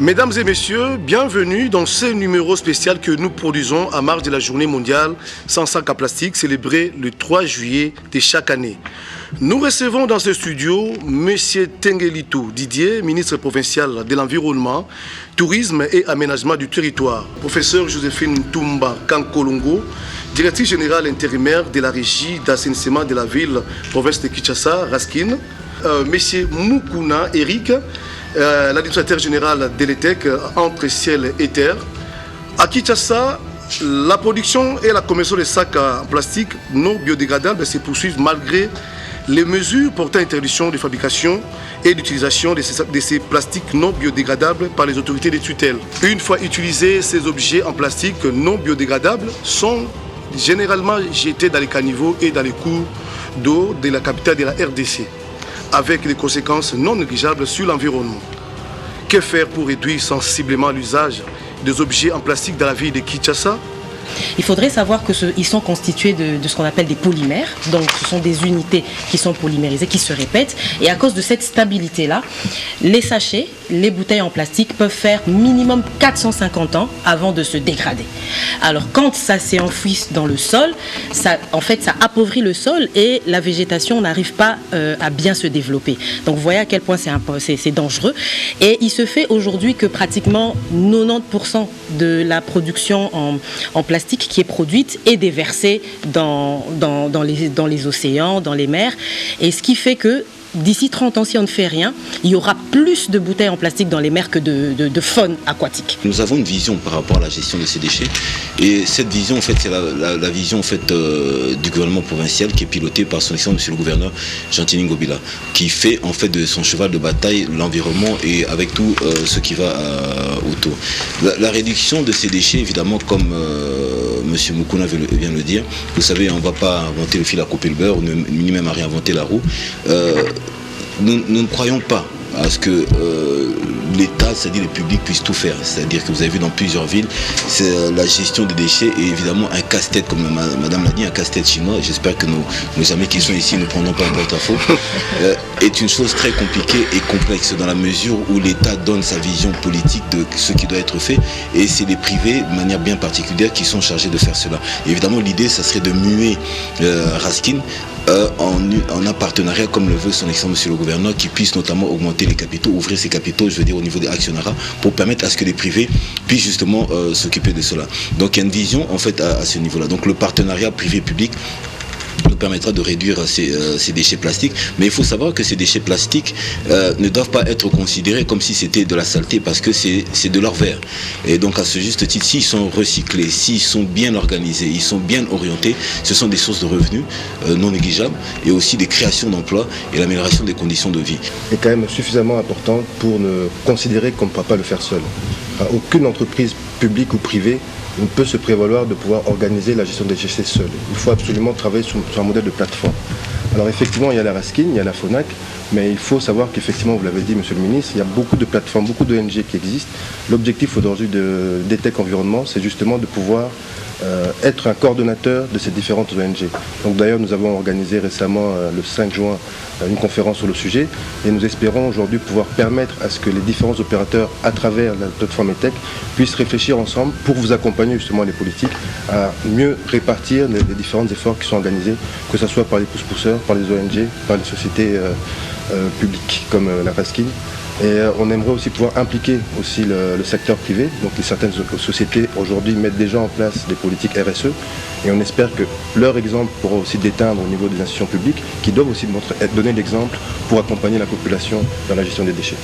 Mesdames et messieurs, bienvenue dans ce numéro spécial que nous produisons à marge de la journée mondiale sans sac à plastique célébrée le 3 juillet de chaque année. Nous recevons dans ce studio M. Tengelito Didier, ministre provincial de l'Environnement, Tourisme et Aménagement du Territoire. Professeur Joséphine Toumba Kankolongo, directrice générale intérimaire de la régie d'assainissement de la ville, province de Kinshasa, Raskin. M. Mukuna Eric, l'administrateur général de l'ETEC entre ciel et terre. À Kinshasa, la production et la commercialisation des sacs en plastique non biodégradables se poursuivent malgré les mesures portant interdiction de fabrication et d'utilisation de ces plastiques non biodégradables par les autorités de tutelle. Une fois utilisés, ces objets en plastique non biodégradables sont généralement jetés dans les caniveaux et dans les cours d'eau de la capitale de la RDC, avec des conséquences non négligeables sur l'environnement. Que faire pour réduire sensiblement l'usage des objets en plastique dans la ville de Kinshasa? Il faudrait savoir qu'ils sont constitués de ce qu'on appelle des polymères. Donc ce sont des unités qui sont polymérisées, qui se répètent. Et à cause de cette stabilité-là, les sachets, les bouteilles en plastique peuvent faire minimum 450 ans avant de se dégrader. Alors quand ça s'est enfoui dans le sol, ça appauvrit le sol et la végétation n'arrive pas à bien se développer. Donc vous voyez à quel point c'est dangereux. Et il se fait aujourd'hui que pratiquement 90% de la production en plastique qui est produite est déversée dans les océans, dans les mers. Et ce qui fait que d'ici 30 ans, si on ne fait rien, il y aura plus de bouteilles en plastique dans les mers que de faune aquatique. Nous avons une vision par rapport à la gestion de ces déchets. Et cette vision, en fait, c'est la vision en fait, du gouvernement provincial qui est pilotée par son excellence, monsieur le gouverneur Jean-Tini Ngobila, qui fait en fait de son cheval de bataille l'environnement et avec tout ce qui va autour. La réduction de ces déchets, évidemment, comme monsieur Mukuna vient de le dire, vous savez, on ne va pas inventer le fil à couper le beurre, ni même à réinventer la roue. Nous ne croyons pas à ce que l'État, c'est-à-dire le public, puisse tout faire. C'est-à-dire que vous avez vu dans plusieurs villes, la gestion des déchets est évidemment un casse-tête, comme madame l'a dit, un casse-tête chinois. J'espère que nos amis qui sont ici ne prendront pas en porte-à-faux. Est une chose très compliquée et complexe dans la mesure où l'État donne sa vision politique de ce qui doit être fait et c'est les privés, de manière bien particulière, qui sont chargés de faire cela. Et évidemment, l'idée, ça serait de muer Raskin en un partenariat comme le veut son excellence monsieur le gouverneur qui puisse notamment augmenter les capitaux, ouvrir ses capitaux, je veux dire au niveau des actionnariats pour permettre à ce que les privés puissent justement s'occuper de cela. Donc il y a une vision en fait à ce niveau-là. Donc le partenariat privé-public nous permettra de réduire ces déchets plastiques. Mais il faut savoir que ces déchets plastiques ne doivent pas être considérés comme si c'était de la saleté parce que c'est de leur verre. Et donc à ce juste titre, s'ils sont recyclés, s'ils sont bien organisés, ils sont bien orientés, ce sont des sources de revenus non négligeables et aussi des créations d'emplois et l'amélioration des conditions de vie. C'est quand même suffisamment important pour ne considérer qu'on ne pourra pas le faire seul. Aucune entreprise publique ou privée ne peut se prévaloir de pouvoir organiser la gestion des déchets seul. Il faut absolument travailler sur un modèle de plateforme. Alors effectivement, il y a la Raskin, il y a la FONAC, mais il faut savoir qu'effectivement, vous l'avez dit, monsieur le ministre, il y a beaucoup de plateformes, beaucoup d'ONG qui existent. L'objectif aujourd'hui d'ETEC Environnement, c'est justement de pouvoir être un coordonnateur de ces différentes ONG. Donc d'ailleurs, nous avons organisé récemment, le 5 juin, une conférence sur le sujet et nous espérons aujourd'hui pouvoir permettre à ce que les différents opérateurs à travers la plateforme ETEC puissent réfléchir ensemble pour vous accompagner justement les politiques à mieux répartir les différents efforts qui sont organisés, que ce soit par les pousse-pousseurs, par les ONG, par les sociétés publiques comme la Raskin. Et on aimerait aussi pouvoir impliquer aussi le secteur privé. Donc certaines sociétés aujourd'hui mettent déjà en place des politiques RSE et on espère que leur exemple pourra aussi déteindre au niveau des institutions publiques qui doivent aussi donner l'exemple pour accompagner la population dans la gestion des déchets.